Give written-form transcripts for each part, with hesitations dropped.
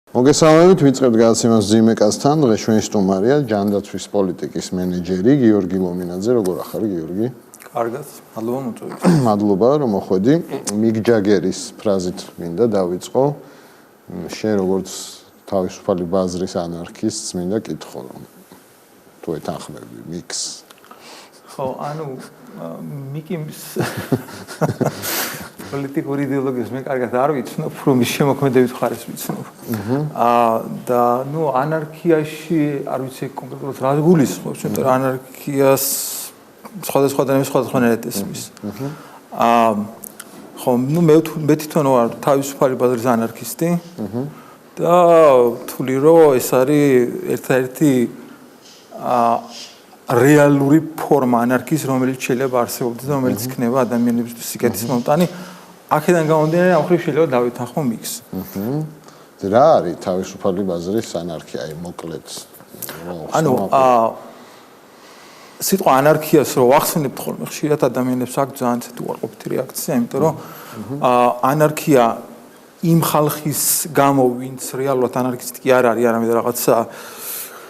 მოგესალმებით, ვიწყებთ გადაცემას ძიმეკასთან. დღეს ჩვენი სტუმარია ჯანდაცვის პოლიტიკის მენეჯერი გიორგი ლომინაძე. როგორ ახარ გიორგი? კარგად, მადლობა მოწვევით. მადლობა რომ მოხვედი. მიგ ჯაგერის ფრაზით მინდა დავიწყო. შენ როგორც თავისუფალი ბაზრის ანარქისტს მინდა კითხო რომ თუ ეთანხმები მიგს. ხო, ანუ მიგის პოლიტიკური იდეოლოგიას მე კარგად არ ვიცნობ, რომ ის შემოქმედებით ხარეს ვიცნობ. და ნუ ანარქიაში არ ვიცი კონკრეტულად რა გულისხმობს, იმიტომ რომ ანარქიას სხვადასხვა ადამიანის სხვადასხვანაირად ესმის. ხო, ნუ მე თვითონ ვარ თავისუფალი ბაზრის ანარქისტი. და ვთვლი რომ ეს არის ერთ-ერთი რეალური ფორმა ანარქიის, რომელიც შეიძლება არსებობდეს და რომელიც იქნება ადამიანებისთვის სიკეთის მომტანი. აქედან გამომდინარე, ამ ხრივ შეიძლება დავითანხმო მიგს. რა არის თავისუფალი ბაზრის ანარქია, აი მოკლედ? ანუ სიტყვა ანარქიას რო ვახსენებთ ხოლმე, ხშირად ადამიანებს აქვს ძალიან ცეთი უარყოფითი რეაქცია, იმიტომ რომ ანარქია იმ ხალხის გამო, ვინც რეალურად ანარქისტი კი არ არის, არამედ რაღაცა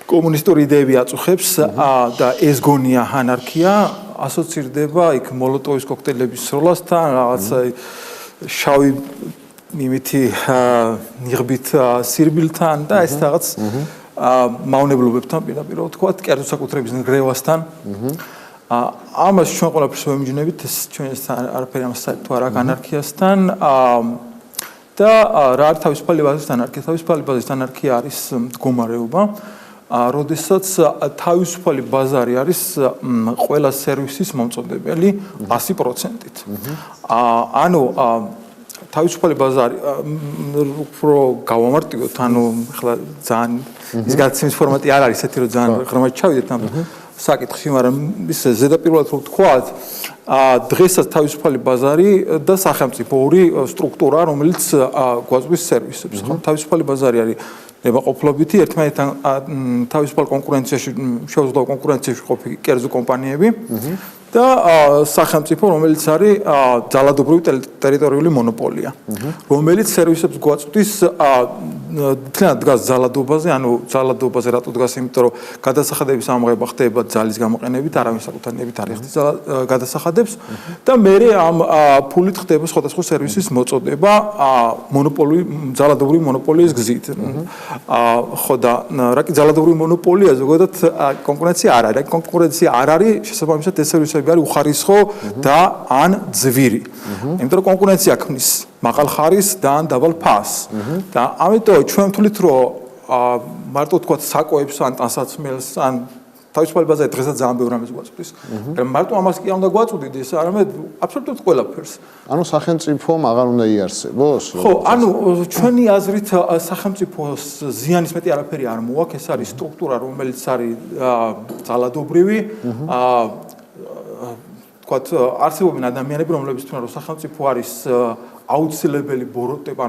კომუნისტური იდეები აწუხებს და ეს გონია ანარქია, ასოცირდება იქ მოლოტოვის კოქტეილების სროლასთან, რაღაცა შავი იმითი ნიღბით სირბილთან და ეს რაღაც მავნებლობებთან პირდაპირ ვთქვათ, კერძო საკუთრების ნგრევასთან. ამას ჩვენ ყველაფერს ვემიჯნებით, ეს ჩვენ არაფერი ამას საერთო არ აქვს ანარქიასთან. და რა არის თავისუფალი ბაზრის ანარქია? თავისუფალი ბაზრის ანარქია არის მდგომარეობა, როდესაც თავისუფალი ბაზარი არის ყველა სერვისის მომწოდებელი 100%-ით. ანუ თავისუფალი ბაზარი უფრო გავამარტივოთ, ანუ ახლა ძალიან ის გადაცემის ფორმატი არ არის ესეთი, რომ ძალიან ღრმად ჩავიდეთ ამ საკითხში, მაგრამ ის ზედაპირულად რო ვთქვათ, დღესაც თავისუფალი ბაზარი და სახელმწიფო ორი სტრუქტურაა, რომელიც გვაწვის სერვისებს. ხო, თავისუფალი ბაზარი არის ნებაყოფლობითი, ერთმანეთთან თავისუფალ კონკურენციაში, შეუძლო კონკურენციაში ყოფილი კერძო კომპანიები და სახელმწიფო, რომელიც არის ძალადობრივი ტერიტორიული მონოპოლია, რომელიც სერვისებს გვაწვის თლიანად დგას ძალადობაზე, ანუ ძალადობაზე რატო დგას, იმიტომ რომ გადასახადების ამოღება ხდება ძალის გამოყენებით, არავინ საკუთარნებით არ ეხდის გადასახადებს და მერე ამ ფულით ხდება სხვადასხვა სერვისის მოწოდება ძალადობრივი მონოპოლიის გზით. ხო და რა კი ძალადობრივი მონოპოლია, ზოგადად კონკურენცია არ არის. კონკურენცია არ არის, შესაბამისად ეს სერვისები არის უხარისხო და ან ძვირი. იმიტომ რომ კონკურენცია ქმნის მაღალ ხარისხს და ან დაბალ ფასს. და ამიტომ ჩვენ ვთვლით, რომ მარტო თქვათ საკოებს ან ტანსაცმელს ან თავისუფალი ბაზარი დღესაც ძალიან ბევრ რამეს გვაწვდის. მარტო ამას კი არ უნდა გვაწვდიდეს, არამედ აბსოლუტურად ყველაფერს. ანუ სახელმწიფომ აღარ უნდა იარსებოს? ხო, ანუ ჩვენი აზრით სახელმწიფოს ზიანის მეტი არაფერი არ მოაქვს, ეს არის სტრუქტურა, რომელიც არის ძალადობრივი, თქვათ არსებობენ ადამიანები, რომლებიც თვითონ რომ სახელმწიფო არის აუცილებელი ბოროტება,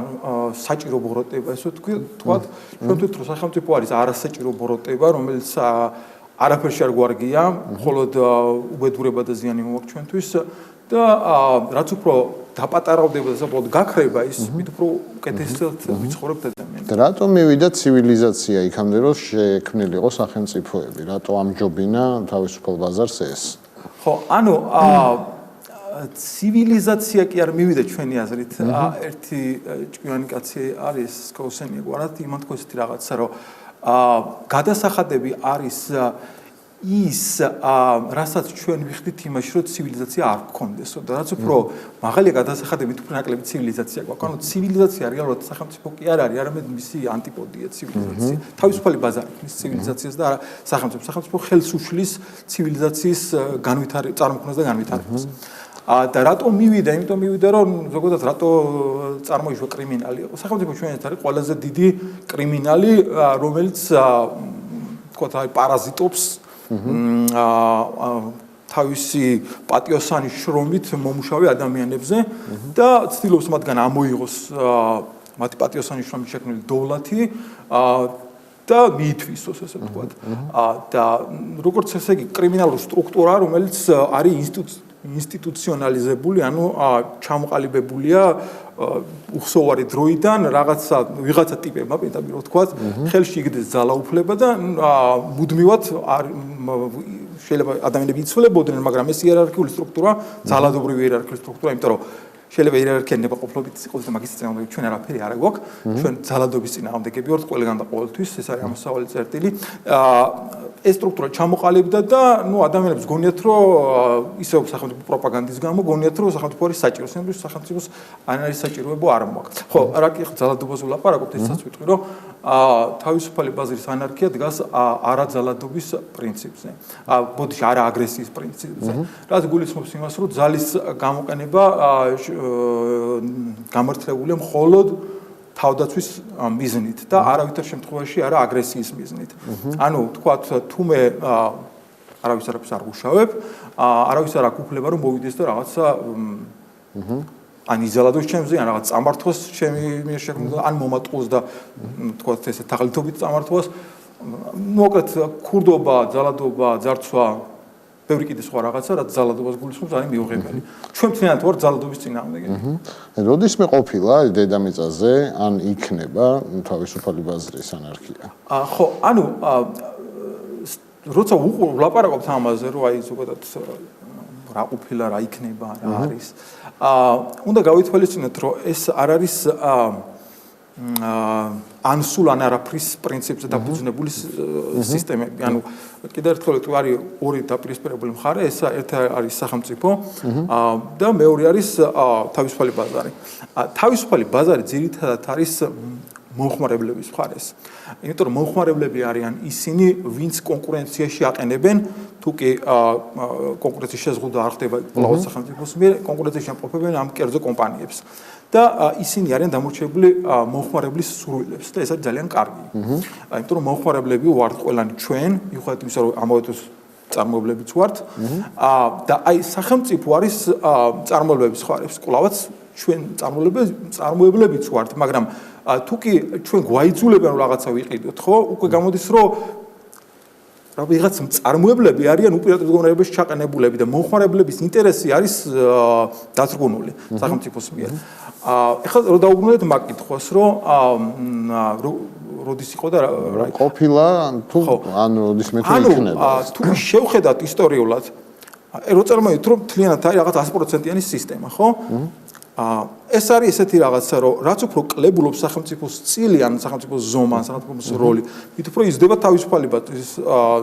საჭირო ბოროტება, ესე ვთქვათ, ჩვენ ვთქვით, რომ სახელმწიფო არის არასაჭირო ბოროტება, რომელიც არაფერში არ გვარგია, მხოლოდ უბედურება და ზიანი მოაქვს ჩვენთვის და რაც უფრო დაპატარავდება და საბოლოოდ გაქრება ის, მით უფრო უკეთესად ვიცხოვრებთ ადამიანებს. რატომ მივიდა ცივილიზაცია იქამდე, რომ შექმნილიყო სახელმწიფოები? რატო ამჯობინა თავისუფალ ბაზარს ეს? ხო, ანუ ცივილიზაცია კი არ მივიდა ჩვენი აზრით. ერთი ჭკვიანი კაცი არის სკოუსენი გვარად, იმან თქვა ესეთი რაღაცა, რომ გადასახადები არის ის, რასაც ჩვენ ვიხდით იმაში, რომ ცივილიზაცია არ გქონდეს. და რაც უფრო მაღალია გადასახადებით, უფრო ნაკლები ცივილიზაცია გვაქვს. ანუ ცივილიზაცია რეალურად სახელმწიფო კი არ არის, არამედ მისი ანტიპოდია ცივილიზაცია. თავისუფალი ბაზარი ქმნის ცივილიზაციას და არა სახელმწიფო. სახელმწიფო ხელს უშლის ცივილიზაციის წარმოქმნას და განვითარებას. და რატომ მივიდა? იმიტომ მივიდა, რომ ზოგადად რატო წარმოიშვა კრიმინალი. სახელმწიფო ჩვენთვის არის ყველაზე დიდი კრიმინალი, რომელიც თქვათ აი პარაზიტობს თავისი პატიოსანი შრომით მომუშავე ადამიანებზე და ცდილობს მათგან ამოიღოს მათი პატიოსანი შრომით შექმნილი დოვლათი და მიითვისოს, ესე ვთქვათ. და როგორც ესე იგი კრიმინალური სტრუქტურა, რომელიც არის ინსტიტუციონალიზებული, ანუ ჩამოყალიბებულია უხსოვარი დროიდან ვიღაცა ტიპებმა, პირდაპირ ვთქვათ, ხელში იგდეს ძალაუფლება და მუდმივად შეიძლება ადამიანები იცვლებოდნენ, მაგრამ ეს იერარქიული სტრუქტურა, ძალადობრივი იერარქიული სტრუქტურა, იმიტომ რომ შეიძლება იერარქია ნებაყოფლობით იყოს და მაგის წინააღმდეგ ჩვენ არაფერი არ გვაქვს. ჩვენ ძალადობის წინააღმდეგები ვართ ყველგან და ყოველთვის, ეს არის ამოსავალი წერტილი. ეს სტრუქტურა ჩამოყალიბდა და ადამიანებს გონიათ, რომ ისევ სახელმწიფო პროპაგანდის გამო გონიათ, რომ სახელმწიფო არის საჭირო, სინამდვილეში სახელმწიფოს არ არის საჭიროება არ მოაქვს. ხო, რა კი ხო ძალადობას ვლაპარაკობთ, ესაც ვიტყვი, რომ თავისუფალი ბაზრის ანარქია დგას არაძალადობის პრინციპზე. ბოდიში არა აგრესიის პრინციპზე. რაც გულისხმობს იმას, რომ ძალის გამოყენება გამართლებულია მხოლოდ თავდაცვის მიზნით და არავითარ შემთხვევაში არა აგრესიის მიზნით. ანუ თქვათ თუ მე არავის არ გუშავებ, არავის არ აქვს უფლება რომ მოვიდეს და რაღაცა ან იზოლადოს ჩემზე, ან რაღაც წამართვას ჩემი მიერ შექმნილ, ან მომატყუოს და თქვათ ესე თაღლითობით წამართვას. მოკლედ ქურდობა, ძალადობა, ძარცვა ბევრი კიდე სხვა რაღაცა, რაც ძალადობას გულისხმობს, არის მიუღებელი. ჩვენ მთლიანად ვართ ძალადობის წინააღმდეგები. როდისმე ყოფილა დედამიწაზე, ან იქნება თავისუფალი ბაზრის ანარქია? ხო, ანუ როცა ვლაპარაკობთ ამაზე, რომ აი ზოგადად რა ყოფილა, რა იქნება, რა არის. უნდა გავითვალისწინოთ, რომ ეს არ არის ან სულ ან არაფრის პრინციპზე დაფუძნებული სისტემები. ანუ კიდევ ერთხელ არის ორი დაპირისპირებული მხარე, ეს ერთი არის სახელმწიფო და მეორე არის თავისუფალი ბაზარი. თავისუფალი ბაზარი ძირითადად არის მომხმარებლების მხარეს. იმიტომ რომ მომხმარებლები არიან ისინი, ვინც კონკურენციაში აყენებენ, თუ კი კონკურენციის შეზღუდვა არ ხდება კლაუს სახელმწიფოს მიერ, კონკურენციაში ამყოფებენ ამ კერძო კომპანიებს. და ისინი არიან დამორჩილებული მომხმარებლის სურვილებს და ეს არის ძალიან კარგი. იმიტომ რომ მომხმარებლები ვართ ყველანი ჩვენ, მიუხედავად იმისა, რომ ამავე დროს წარმოებლებიც ვართ. და აი სახელმწიფო არის წარმოებლების მხარეს. კლავაც ჩვენ წარმოებლებიც ვართ, მაგრამ თუ კი ჩვენ გვაიძულებენ რომ რაღაცა ვიყიდოთ, ხო? უკვე გამოდის, რომ ვიღაც წარმოებლები არიან უპირატეს მდგომარეობაში ჩაყენებულები და მომხმარებლების ინტერესი არის დათრგუნული სახელმწიფოს მიერ. ეხლა რო დაუბრუნდეთ მაგ კითხვას, რომ როდის იყო და რა ყოფილა თუ ან როდისმე თუ იქნება. თუ შევხედათ ისტორიულად, რო წარმოვიდგინოთ, რომ თლიანად არის რაღაც 100%-იანი სისტემა, ხო? ეს არის ესეთი რაღაცა, რომ რაც უფრო კლებულობს სახელმწიფოს წილი, ან სახელმწიფოს ზომა, ან სახელმწიფოს როლი, მით უფრო იზრდება თავისუფალი ბაზრის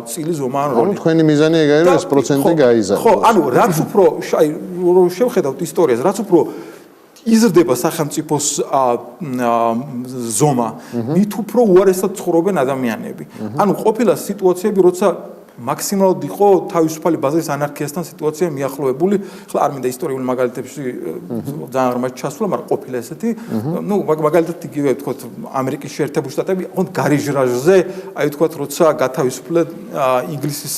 წილი, ზომა ან როლი. ანუ თქვენი მიზანი ეგ არის, ეს პროცენტი გაიზარდოს. ხო, ანუ რაც უფრო შევხედავთ ისტორიას, რაც უფრო იზრდება სახელმწიფოს ზომა, მით უფრო უარესად ცხოვრობენ ადამიანები. ანუ ყოფილა სიტუაციები, როცა მაქსიმალურად იყო თავისუფალი ბაზრის ანარქიასთან სიტუაცია მიახლოებული. ხლა არ მინდა ისტორიული მაგალითებში ძალიან ღრმად ჩასვლა, მაგრამ ყოფილა ესეთი. მაგალითად იგივე ვთქვათ, ამერიკის შეერთებული შტატები ოღონდ გარიჟრაჟზე, აი ვთქვათ, როცა გათავისუფლდა ინგლისის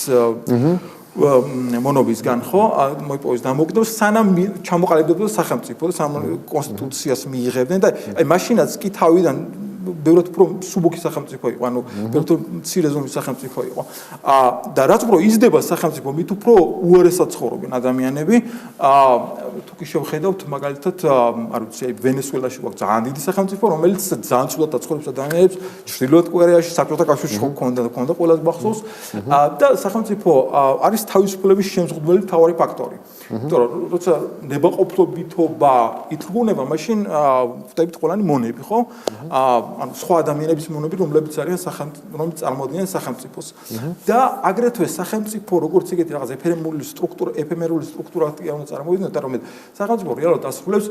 მონობისგან, ხო, მოიპოვეს დამოუკიდებლობა, სანამ ჩამოყალიბდებოდა სახელმწიფო და სანამ კონსტიტუციას მიიღებდნენ და აი მაშინაც კი თავიდან ბევრად უფრო სუბუქი სახელმწიფო იყო, ანუ ბევრად მცირე ზომის სახელმწიფო იყო. და რაც უფრო იზრდება სახელმწიფო, მით უფრო უარესად ცხოვრობენ ადამიანები. თუ კი შევხედავთ, მაგალითად, არ ვიცი, აი ვენესუელაში გვაქვს ძალიან დიდი სახელმწიფო, რომელიც ძალიან ცუდად აცხოვრებს ადამიანებს, ჩრდილოეთ კორეაში, საბჭოთა კავშირში ჰქონდა ყველას მახსოვს. და სახელმწიფო არის თავისუფლების შემზღუდველი მთავარი ფაქტორი. იმიტომ რომ როცა ნებაყოფლობითობა ითრგუნება, მაშინ ხვდებით ყველანი მონები, ხო? ანუ სხვა ადამიანების მონები, რომლებიც არიან რომლებიც წარმოადგენენ სახელმწიფოს. და აგრეთვე სახელმწიფო, როგორც ეგეთი რაღაც ეფემერული სტრუქტურაა უნდა წარმოვიდგინოთ, რომელიც სახელმწიფო რეალურად ასრულებს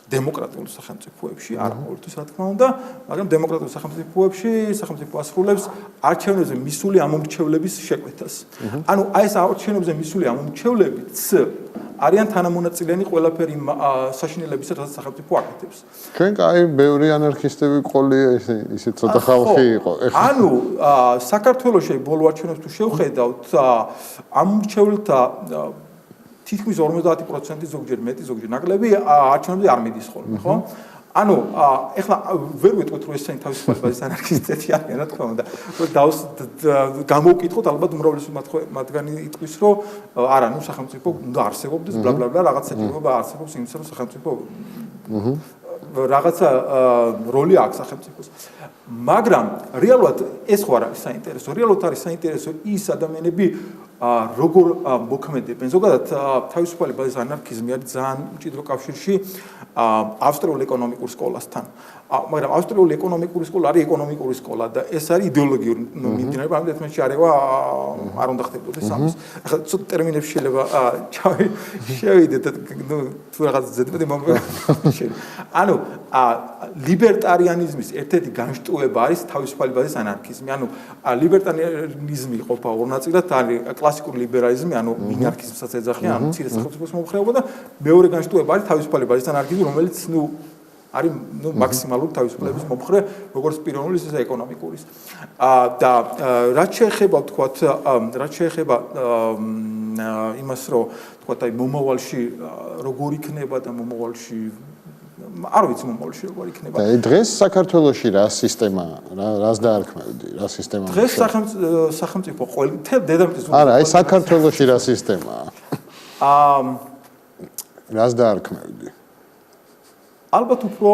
დემოკრატიულ სახელმწიფოებში, არა ყოველთვის რა თქმა უნდა, მაგრამ დემოკრატიულ სახელმწიფოებში სახელმწიფო ასრულებს არჩევნებზე მისული ამომრჩევლების შეკვეთას. ანუ აი ეს არჩევნებზე მისული ამომრჩევლებიც არიან თანამონაწილენი ყველაფერი საშინელებისა, რაც სახელმწიფო აკეთებს. ჩვენ კაი ბევრი ანარქისტები ყოლი ისე ცოტა ხალხი იყო. ანუ საქართველოში ბოლო არჩევნებს თუ შევხედავთ, ამომრჩევლთა თითქმის 50% ზოგჯერ მეტი, ზოგჯერ ნაკლები არჩევნებზე არ მიდის ხოლმე, ხო? ანუ ეხლა ვერ ვიტყვით რომ ესენი თავისუფალი ბაზის ანარქისტები არიან რა თქმა უნდა გამოვკითხოთ ალბათ უმრავლესი მათგანი იტყვის რომ არა ნუ სახელმწიფო უნდა არსებობდეს ბლა ბლა ბლა რაღაც საჭიროება არსებობს იმისა რომ სახელმწიფო რაღაცა როლი აქვს სახელმწიფოს მაგრამ რეალურად ეს ხო არის საინტერესო რეალურად არის საინტერესო ის ადამიანები როგორ მოქმედებენ ზოგადად თავისუფალი ბაზის ანარქიზმი არის ძალიან მჭიდრო კავშირში ავსტრიულ ეკონომიკურ სკოლასთან მაგრამ ავსტრიული ეკონომიკური სკოლა არის ეკონომიკური სკოლა და ეს არის იდეოლოგიური მიმდინარეობა ამიტომ ერთმანეთში არევა არ უნდა ხდებოდეს ამის ახლა ცოტა ტერმინებში შეიძლება შევიდეთ ნუ თუ რაღაც ზედმეტი ანუ ლიბერტარიანიზმის ერთ-ერთი განშტოება არის თავისუფალი ბაზის ანარქიზმი ანუ ლიბერტარიანიზმი ყოფა ორ ნაწილად არის კლასიკური ლიბერალიზმი ანუ მინარქიზმსაც ეძახიან ანუ მცირე სახელმწიფოს მომხრეობა და მეორე განშტოება არის თავისუფალი ბაზის ანარქიზმი რომელიც ნუ არის ნუ მაქსიმალური თავისუფლების მომხრე როგორც პიროვნულის ისე ეკონომიკურის და რაც შეეხება ვთქვათ რაც შეეხება იმას რომ ვთქვათ აი მომავალში როგორ იქნება და მომავალში არ ვიცი მომავალში როგორ იქნება და დღეს საქართველოში რა სისტემა რას დაარქმევდი რა სისტემა დღეს სახელმწიფო მთელ დედამიწის არა აი საქართველოში რა სისტემაა რას დაარქმევდი ალბათ უფრო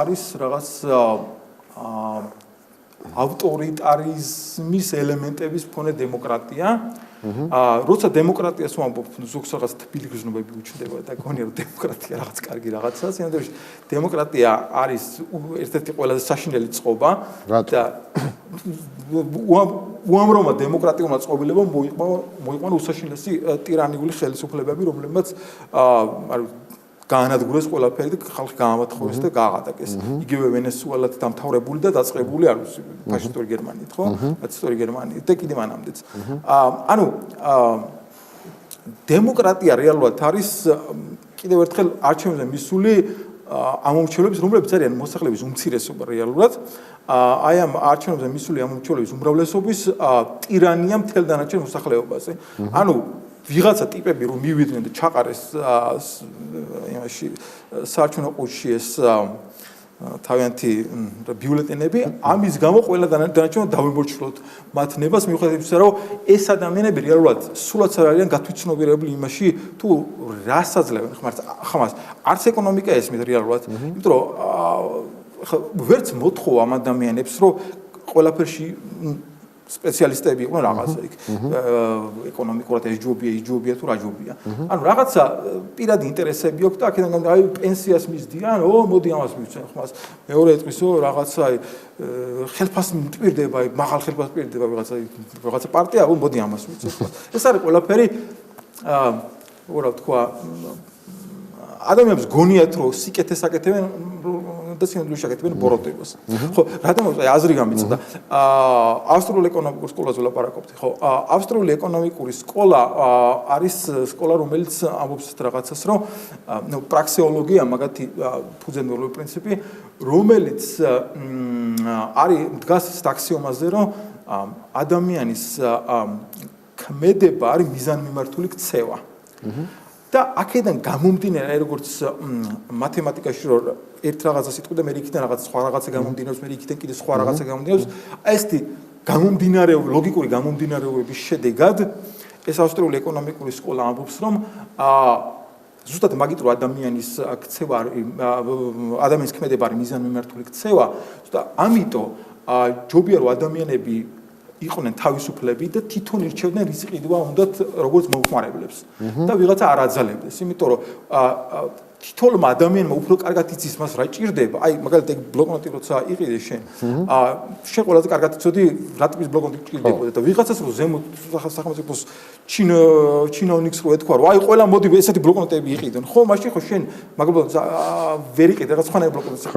არის რაღაც ავტორიტარიზმის ელემენტების მქონე დემოკრატია. როცა დემოკრატიას ვამბობ, ზოგს რაღაც თბილი გზნობები უჩნდება და გონია რომ დემოკრატია რაღაც კარგი რაღაცაა. სინამდვილეში დემოკრატია არის ერთ-ერთი ყველაზე საშინელი წყობა და უამრობა დემოკრატიულმა წყობილებამ მოიყვანა უსაშინლესი ტირანიული ხელისუფლებები, რომლებმაც განადგურეს ყველაფერი და ხალხი გაამათხოვეს და გააღადაკეს. იგივე ვენესუელად დამთავრებული და დაწყებული არის ფაშისტური გერმანიით, ხო? ნაცისტური გერმანიით და კიდევ მანამდეც. ანუ დემოკრატია რეალურად არის კიდევ ერთხელ არჩევნებზე მისული ამომრჩევლების, რომლებიც არიან მოსახლეობის უმცირესობა რეალურად. აი ამ არჩევნებზე მისული ამომრჩევლების უმრავლესობის ტირანია მთელ დანარჩენ მოსახლეობაზე. ანუ ვიღაცა ტიპები რომ მივიდნენ და ჩაყარეს იმაში საარჩევნო ყუთში ეს თავიანთი ბიულეტენები ამის გამო ყველა დანარჩენი დავიმორჩილოთ მათ ნებას მიუხედავად იმისა რომ ეს ადამიანები რეალურად სულაც არ არიან გათვითცნობიერებული იმაში თუ რას აძლევენ ხმას არც ეკონომიკა ესმით რეალურად იმიტომ რომ ვერც მოთხოვ ამ ადამიანებს რომ ყველაფერში სპეციალისტები იყვნენ რაღაცა იქ ეკონომიკურად ეს ჯობია თუ რა ჯობია ანუ რაღაცა პირადი ინტერესები აქვს და აქედან აი პენსიას მისდიან მოდი ამას მივცენ ხმას მეორე ეტყვის რაღაცა ხელფას მტვირდება მაღალ ხელფას მტვირდება რაღაცა პარტია მოდი ამას მივცენ ეს არის ყველაფერი რა ვთქვა ადამიანებს გონიათ რომ სიკეთეს აკეთებენ და სინამდვილეში აკეთებენ ბოროტებას. ხო, რატომ აზრი გამიწდა? ავსტრიული ეკონომიკური სკოლაზე ვლაპარაკობთ. ხო, ავსტრიული ეკონომიკური სკოლა არის სკოლა, რომელიც ამბობს რაღაცას, რომ ნუ პრაქსეოლოგია, მაგათი ფუძემდებელი პრინციპი, რომელიც არის დგას აქსიომაზე, რომ ადამიანის ქმედება არის მიზანმიმართული ქცევა. და აქედან გამომდინარე როგორც მათემატიკაში რომ ერთ რაღაცას იტყვი და მე იქიდან რაღაც სხვა რაღაცა გამომდინარეობს მე იქიდან კიდე სხვა რაღაცა გამომდინარეობს აი ესეთი გამომდინარეობები ლოგიკური გამომდინარეობების შედეგად ეს ავსტრიული ეკონომიკური სკოლა ამბობს რომ ზუსტად მაგით რომ ადამიანის ქცევა ადამიანის ქმედება არის მიზანმიმართული ქცევა და ამიტომ ჯობია რომ ადამიანები იყვნენ თავისუფლები და თვითონ ირჩევდნენ რის ყიდვა უნდათ როგორც მომხმარებლებს და ვიღაცა არ აძალებდეს იმიტომ რომ თითოეულ ადამიანმა უფრო კარგად იცის მას რა ჭირდება აი მაგალითად ბლოკნოტი როცა იყიდე შენ შენ ყველაზე კარგად იცოდი რა ტიპის ბლოკნოტი ჭირდებოდა და ვიღაცას რომ ზემოთ სახელმწიფოს ჩინოვნიკს რო ეთქვა რომ აი ყველა მოდი ესეთი ბლოკნოტები იყიდონ ხო მაშინ ხო შენ მაგალითად ვერ იყიდე რაღაც სხვანაირი ბლოკნოტი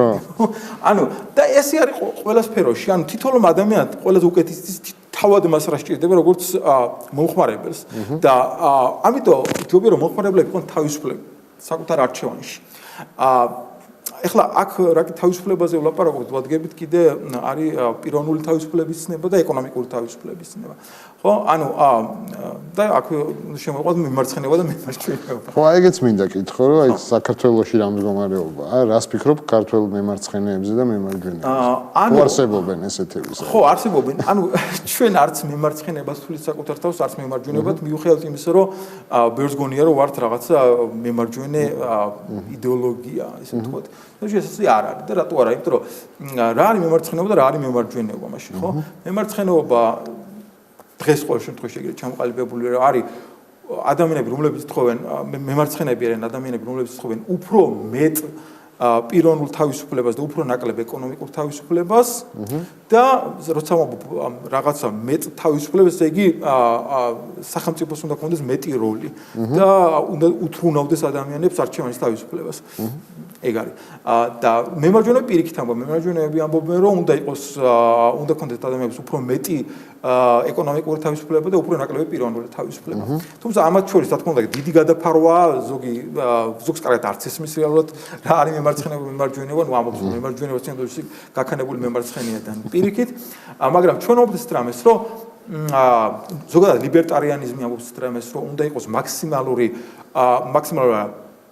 ანუ და ესე არის ყველა სფეროში ანუ თითოეულ ადამიანად ყველაზე უკეთეს თავად მას რა სჭირდება როგორც მომხმარებელს და ამიტომ ჯობია რომ მომხმარებლები იყვნენ თავისუფლები საკუთარ არჩევანში. ეხლა აქ რა თავისუფლებაზე ვლაპარაკობთ, ვადგებით კიდე არის პიროვნული თავისუფლების ცნება და ეკონომიკური თავისუფლების ცნება. ხო? ანუ და აქ შემოყვანთ მიმარცხენეობა და მიმარჯვენეობა. ხო, ეგეც მინდა კითხო, რომ აი საქართველოში რა მდგომარეობაა? რას ფიქრობ ქართულ მიმარცხენეებზე და მიმარჯვენეებზე? თუ არსებობენ ესეთები? ხო, არსებობენ. ანუ ჩვენ არც მიმარცხენებას თulit საკუთარ თავს, არც მიმარჯვენებად მიუხედავად იმისა, რომ ბევრს გონია, რომ ვართ რაღაცა მიმარჯვენე იდეოლოგია, ისე ვთქვათ. და შესაძლოა არ არის და რატო არა? იმიტომ რომ რა არის მიმარცხენეობა და რა არის მიმარჯვენეობა მაშინ, ხო? მიმარცხენეობა დღეს ყოველ შემთხვევაში ეგრეთ ჩამოყალიბებული არის ადამიანები, რომლებიც თხოვენ მემარცხენეები არიან ადამიანები, რომლებიც თხოვენ უფრო მეტ პიროვნულ თავისუფლებას და უფრო ნაკლებ ეკონომიკურ თავისუფლებას და როცა რაღაცა მეტ თავისუფლებას, იგი სახელმწიფოს უნდა ქონდეს მეტი როლი და უნდა უთრუნავდეს ადამიანებს არჩევანის თავისუფლებას. ეგ არის. და მემარჯვენეები პირიქით ამბობენ, მემარჯვენეები ამბობენ, რომ უნდა ქონდეს ადამიანებს უფრო მეტი ეკონომიკური თავისუფლება და უფრო ნაკლები პიროვნული თავისუფლება. თუმცა ამათ შორის, რა თქმა უნდა, დიდი გადაფარვაა, ზოგს კარგად არც ისმის რეალურად რა არის მემარცხენეობა, მემარჯვენეობა, ნუ ამბობს რომ მემარჯვენეობა სინამდვილეში გაქანებული მემარცხენეებიდან პირიქით, მაგრამ ჩვენ ვამბობთ ეს რამეს, რომ ზოგადად ლიბერტარიანიზმი ამბობს ეს რამეს, რომ უნდა იყოს მაქსიმალური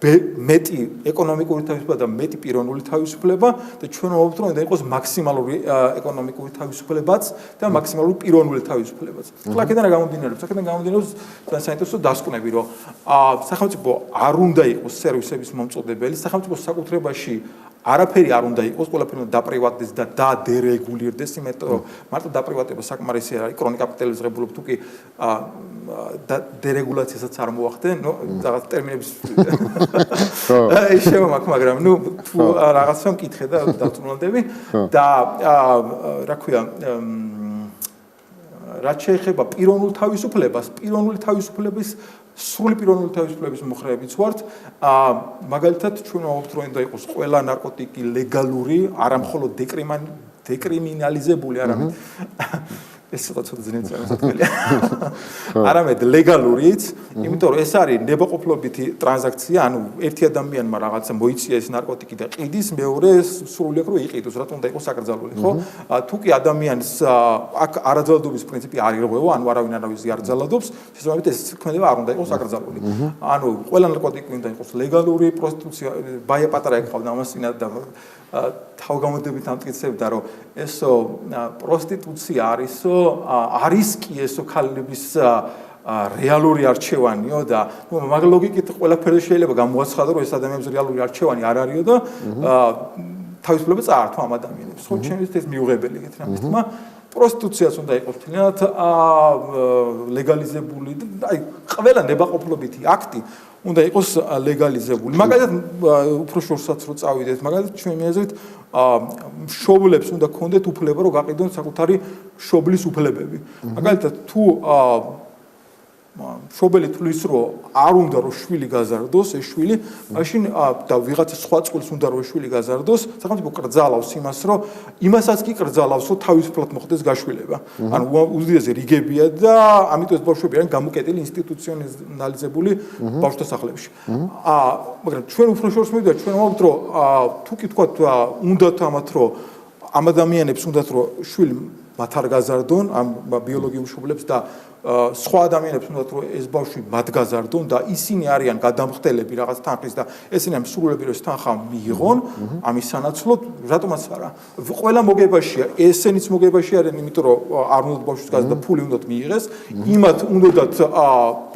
მეტი ეკონომიკური თავისუფლება და მეტი პიროვნული თავისუფლება და ჩვენ ვამბობთ რომ უნდა იყოს მაქსიმალური ეკონომიკური თავისუფლებაც და მაქსიმალური პიროვნული თავისუფლებაც. ახლა აქედან რა გამომდინარეობს? აქედან გამომდინარეობს ძალიან საინტერესო დასკვნები, რომ სახელმწიფო არ უნდა იყოს სერვისების მომწოდებელი, სახელმწიფოს საკუთრებაში არაფერი არ უნდა იყოს, ყველაფერი უნდა დაპრივატდეს და დადერეგულირდეს, იმიტომ რომ მარტო დაპრივატება საკმარისი არ არის, კრონიკ კაპიტალიზმის ღებულობ თუ კი და დერეგულაციასაც არ მოახდენ, ნუ რაღაც ტერმინების ისევ მაქვს, მაგრამ ნუ თუ რაღაცა მკითხე და დავწმუნდები და რა ქვია რაც შეეხება პიროვნულ თავისუფლებას, პიროვნული თავისუფლების სრული პიროვნული თავისუფლების მოხრეებიც ვართ. მაგალითად, ჩვენ ვამბობთ, რომ უნდა იყოს ყველა ნარკოტიკი ლეგალური, არა მხოლოდ დეკრიმინალიზებული, არამედ ეს ცოტა ძნელი წარმოსაქმელია. არამედ ლეგალურიც, იმიტომ რომ ეს არის ნებაყოფლობითი ტრანზაქცია, ანუ ერთი ადამიანმა რაღაცა მოიწია ეს ნარკოტიკი და ყიდის, მეორე სრულიად რო იყიდოს, რატომ უნდა იყოს აკრძალული, ხო? თუ კი ადამიანს აქ არაძალადობის პრინციპი არ ირღვევა, ანუ არავინ არავის არ ძალადობს, შესაბამისად ეს ქმედება არ უნდა იყოს აკრძალული. ანუ ყველა ნარკოტიკი უნდა იყოს ლეგალური, პროსტიტუცია, ბაია პატარა ეკავდა ამასინად და თავგამოდებით ამტკიცებდა, რომ ესო პროსტიტუცია არის კი ესო ქალების რეალური არჩევანიო და მაგ ლოგიკით ყველაფერი შეიძლება გამოაცხადო, რომ ეს ადამიანების რეალური არჩევანი არ არისო და თავისუფლება წაართვა ამ ადამიანებს. ხო, ჩემთვის ეს მიუღებელი ეგეთ რამის თქმა. პროსტიტუციაც უნდა იყოს თლიანად ლეგალიზებული და აი ყველა ნებაყოფლობითი აქტი უნდა იყოს ლეგალიზებული. მაგალითად უფრო შორსაც რო წავიდეთ, მაგალითად ჩვენ მიაზრით მშობლებს უნდა ქონდეთ უფლება რომ გაყიდონ საკუთარი მშობლის უფლებები. მაგალითად თუ მშობელი თulis რომ არ უნდა რომ შვილი გაზარდოს, ეს შვილი, მაშინ და ვიღაცა სხვა წყვილს უნდა რომ შვილი გაზარდოს, სახელმწიფო კრძალავს იმას, რომ იმასაც კი კრძალავს, რომ თავისუფლად მოხდეს გაშვილება. ანუ უდიდესი რიგებია და ამიტომ ეს ბავშვები არიან გამოკეტილი ინსტიტუციონალიზებული ბავშვთა სახლებში. მაგრამ ჩვენ უფრო შორს მივიდეთ, ჩვენ ვამბობთ, რომ თუ კი თქვა უნდათ ამათ, რომ ამ ადამიანებს უნდათ რომ შვილი მათ არ გაზარდონ, ამ ბიოლოგიურ მშობლებს და სხვა ადამიანებს უნდათ რომ ეს ბავშვი მათ გაზარდონ და ისინი არიან გადამხდელები რაღაც თანხის და ესენი ამ სრულები რომ ეს თანხა მიიღონ, ამის სანაცვლოდ რატომაც არა. ყველა მოგებაშია, ესენიც მოგებაში არიან, იმიტომ რომ არ უნდათ ბავშვის გაზრდა და ფული უნდათ მიიღეს, იმათ უნდათ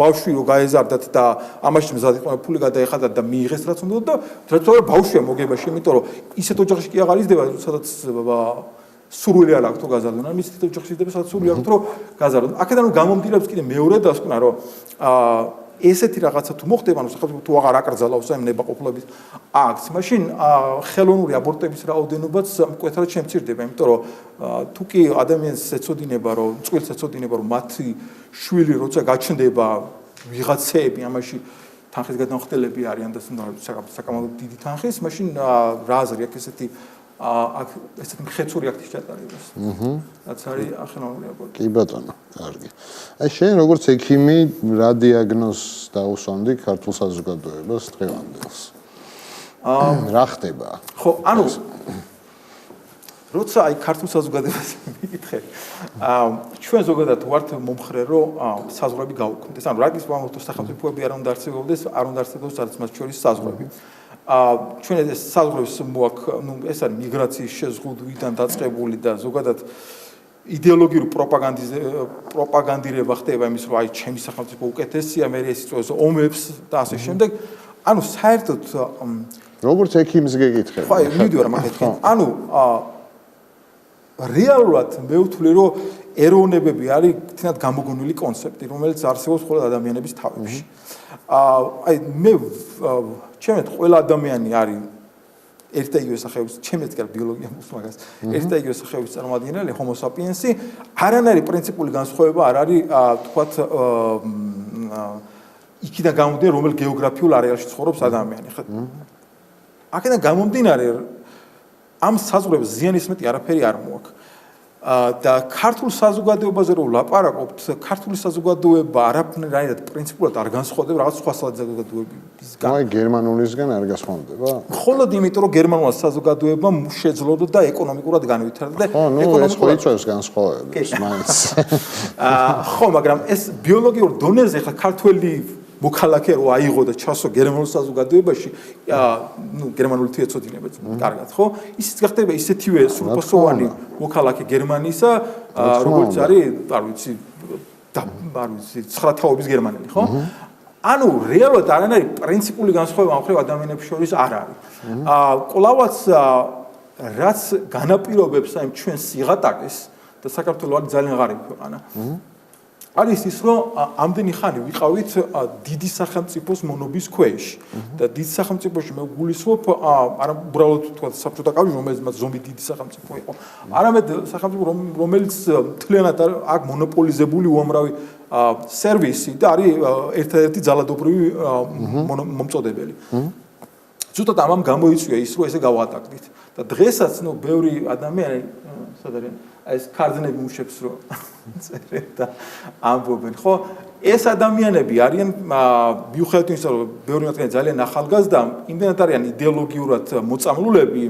ბავშვი რომ გაეზარდათ და ამაში მზად იყო ფული გადაეხადათ და მიიღეს რაც უნდათ და რატომ ბავშვია მოგებაში, იმიტომ რომ ისეთ ოჯახში კი აღარ იზრდება, სადაც სრული არ აქვს თუ გაზარდონ, ან მის თვითონ ოჯახში იზრდება, სადაც სრული აქვს თუ გაზარდონ. აქედან რომ გამომდინარეობს კიდე მეორე დასკვნა, რომ ესეთი რაღაცა თუ მოხდება, ანუ სახელმწიფო თუ აღარ აკრძალავს ამ ნებაყოფლობის აქტს, მაშინ ხელოვნური აბორტების რაოდენობაც მკვეთრად შემცირდება, იმიტომ რომ თუ კი ადამიანს ეცოდინება, რომ წყვილს ეცოდინება, რომ მათი შვილი როცა გაჩნდება ვიღაცეები ამაში თანხის გადამხდელები არიან და საკამოდ დიდი თანხის, მაშინ რა აზრი აქვს ესეთი აქ ესეთი მხეცური აქტის ჩატარებას. რაც არის ხელოვნური აბორტი. კი ბატონო, კარგი. აი შენ როგორც ექიმი რა დიაგნოზს დაუსვამდი ქართულ საზოგადოებას დღევანდელს? რა ხდება? ხო, ანუ როცა აი ქართულ საზოგადოებას მიკითხე, ჩვენ ზოგადად ვართ მომხრე, რომ საზღვრები გაუქმდეს. ანუ რა გისვამოთ, სახელმწიფოები არ უნდა არსებობდეს, არ უნდა არსებობდეს არც მათ შორის საზღვრები. ჩვენ ეს საზღვრებს ეს არის მიგრაციის შეზღუდვიდან დაწყებული და ზოგადად იდეოლოგიური პროპაგანდირება ხდება იმის, რომ აი ჩემი სახელმწიფო უკეთესია, მე ეს იწვევს ომებს და ასე შემდეგ. ანუ საერთოდ როგორც ექიმს გეკითხები. ხო, მივიდივარ მაგეთკენ. ანუ რეალურად მე ვთვლი, რომ ეროვნებები არის თინათ გამოგონილი კონცეფტი, რომელიც არსებობს ყველა ადამიანების თავებში. აი მე ჩემეთ ყველა ადამიანი არის ერთ და იგივე სახეობის, ჩემეთ კი ბიოლოგია მოხს მაგას. ერთ და იგივე სახეობის წარმომადგენელი, Homo sapiens-ი, არანაირი პრინციპული განსხვავება არ არის, თქვათ, იქიდან გამომდინარე, რომელ გეოგრაფიულ არეალში ცხოვრობს ადამიანი. აქედან გამომდინარე, ამ საზღვრებს ზიანის მეტი არაფერი არ მოაქვს. და ქართულ საზოგადოებაზე რო ვლაპარაკობთ, ქართული საზოგადოება არაფრად პრინციპულად არ განსხვავდება რაღაც სხვა საზოგადოებისგან. აი გერმანულისგან არ განსხვავდება? მხოლოდ იმიტომ, რომ გერმანულ საზოგადოებამ შეძლოდა ეკონომიკურად განვითარდა და ეკონომიკურად ეს ხო იწვევს განსხვავებებს მაინც. ხო, მაგრამ ეს ბიოლოგიურ დონეზე ხა ქართველი მოქალაქე რო აიღო და ჩასო გერმანულ საზოგადოებაში, გერმანული თუ ეცოდინება, კარგად, ხო? ისიც გახდება ისეთივე სრულფასოვანი მოქალაქე გერმანისა, როგორც არის, არ ვიცი, ცხრათაობის გერმანელი, ხო? ანუ რეალურად არანაირი პრინციპული განსხვავება ამ ხრივ ადამიანებს შორის არ არის. კლავაც რაც განაპირობებს აი ჩვენ სიღატაკეს და საქართველოს არის ძალიან ღარიბი ქვეყანა. არის ის, რომ ამდენი ხანი ვიყავით დიდი სახელმწიფოს მონობის ქვეშ და დიდ სახელმწიფოში მე ვგულისხმობ არა უბრალოდ თქვა საბჭოთა კავშირი, რომელიც ზომი დიდი სახელმწიფო იყო, არამედ სახელმწიფო რომელიც მთლიანად აქ მონოპოლიზებული უამრავი სერვისი და არის ერთადერთი ძალადობრივი მომწოდებელი. ზუსტად ამამ გამოიწვია ის, რომ ესე გავატაკდით და დღესაც ბევრი ადამიანი სადარიან ეს ქარდნები მუშებს რო წერენ და ამბობენ, ხო? ეს ადამიანები არიან მიუხედავად იმისა, რომ ბევრი მათგანი ძალიან ახალგაზრდა, იმდენად არიან იდეოლოგიურად მოწამლულები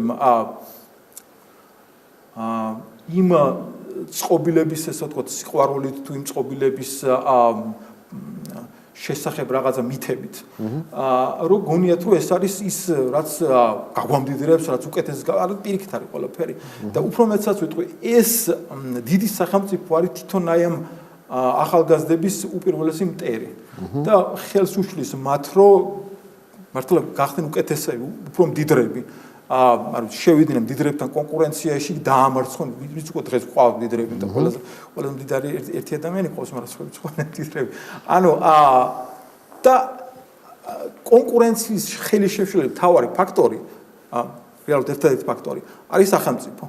იმ წყობილების, ესე ვთქვათ, სიყვარულით თუ იმ წყობილების შესახებ რაღაცა მითებით. რომ გონიათ, რომ ეს არის ის, რაც გაგვამდიდრებს, რაც უკეთეს პირიქით არის ყველაფერი. და უფრო მეცაც ვიტყვი, ეს დიდი სახელმწიფო არის თვითონ აი ამ ახალგაზრდების უპირველესი მტერი. და ხელს უშლის მათ, რომ მართლა გახდნენ უკეთესები, უფრო მდიდრები. არ ვიცი, შევიდნენ მდიდრებთან კონკურენციაში, დაამარცხონ, ვინც უკვე დღეს ყავს მდიდრები და ყველაზე მდიდარი ერთი ადამიანი ყავს, მაგრამ სხვა სხვა მდიდრები. ანუ და კონკურენციის ხელი შეშლილი მთავარი ფაქტორი, რეალურად ერთადერთი ფაქტორი არის სახელმწიფო.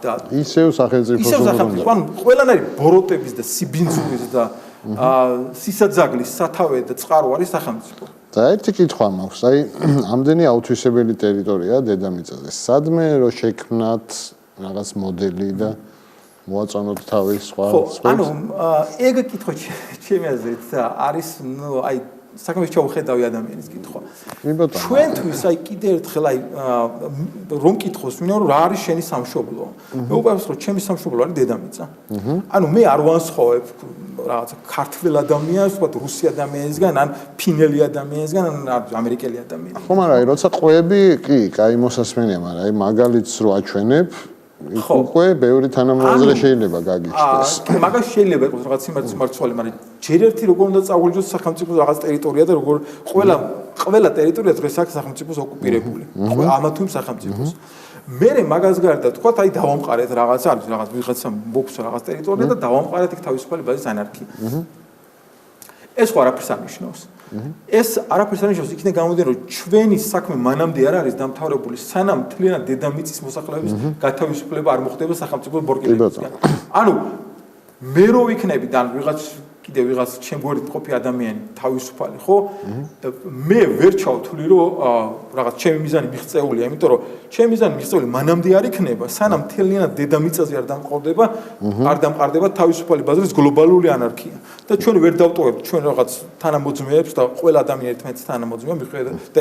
და ისევ სახელმწიფოს უნდა. ანუ ყველანაირი ბოროტების და სიბინძურის და სისაძაგლის სათავე და წყარო არის სახელმწიფო. და ერთი კითხვა მაქვს, აი ამდენი აუთვისებელი ტერიტორია დედამიწაზე. სადმე რო შექმნათ რაღაც მოდელი და მოაწონოთ თავის სხვა ანუ ეგ კითხვა ჩემი აზრით არის, აი საკმაოდ ჩაუხედავი ადამიანის კითხვა. ჩვენთვის აი კიდე ერთხელ აი რომ კითხოს, ვინაიდან რა არის შენი სამშობლო? მე უპირველეს რომ ჩემი სამშობლო არის დედამიწა. ანუ მე არ ვანსხვავებ რაღაცა ქართველ ადამიანს, ვთქვათ, რუსი ადამიანისგან, ან ფინელი ადამიანისგან, ან ამერიკელი ადამიანისგან. ხო, მაგრამ აი როცა ყვები, კი, კაი მოსასმენია, მაგრამ აი მაგალითს რო აჩვენებ, იქ უკვე ბევრი თანამოაზრე შეიძლება გაგიჩნდეს. მაგას შეიძლება იყოს რაღაც სიმართლე, მაგრამ ჯერ ერთი როგორ უნდა წაგვიჯოს სახელმწიფოს რაღაც ტერიტორია და როგორ ყველა ტერიტორია დღეს აქ სახელმწიფოს ოკუპირებული. ამა თუ იმ სახელმწიფოს. მერე მაგას გარდა თქვათ, აი დავამყარეთ რაღაცა, არის რაღაც ვიღაცა მოგვცა რაღაც ტერიტორია და დავამყარეთ იქ თავისუფალი ბაზის ანარქია. ეს ხო არაფერს ანიშნავს. ეს არაფერს ანიშნავს, იქნება გამოდიან, რომ ჩვენი საქმე მანამდე არ არის დამთავრებული, სანამ მთლიანად დედამიწის მოსახლეობის გათავისუფლება არ მოხდება სახელმწიფო ბორგელებისგან. ანუ მე რო ვიქნები და ვიღაც კიდე ვიღაც ჩემ გვერდით ყოფი ადამიანი თავისუფალი ხო მე ვერ ჩავთვლი რომ რაღაც ჩემი მიზანი მიღწეულია იმიტომ რომ ჩემი მიზანი მიღწეული მანამდე არ იქნება სანამ თელიანად დედამიწაზე არ დამყარდება თავისუფალი ბაზრის გლობალური ანარქია და ჩვენ ვერ დავტოვებთ ჩვენ რაღაც თანამოძმეებს და ყველა ადამიანი ერთმანეთს თანამოძმეა მიხედავთ და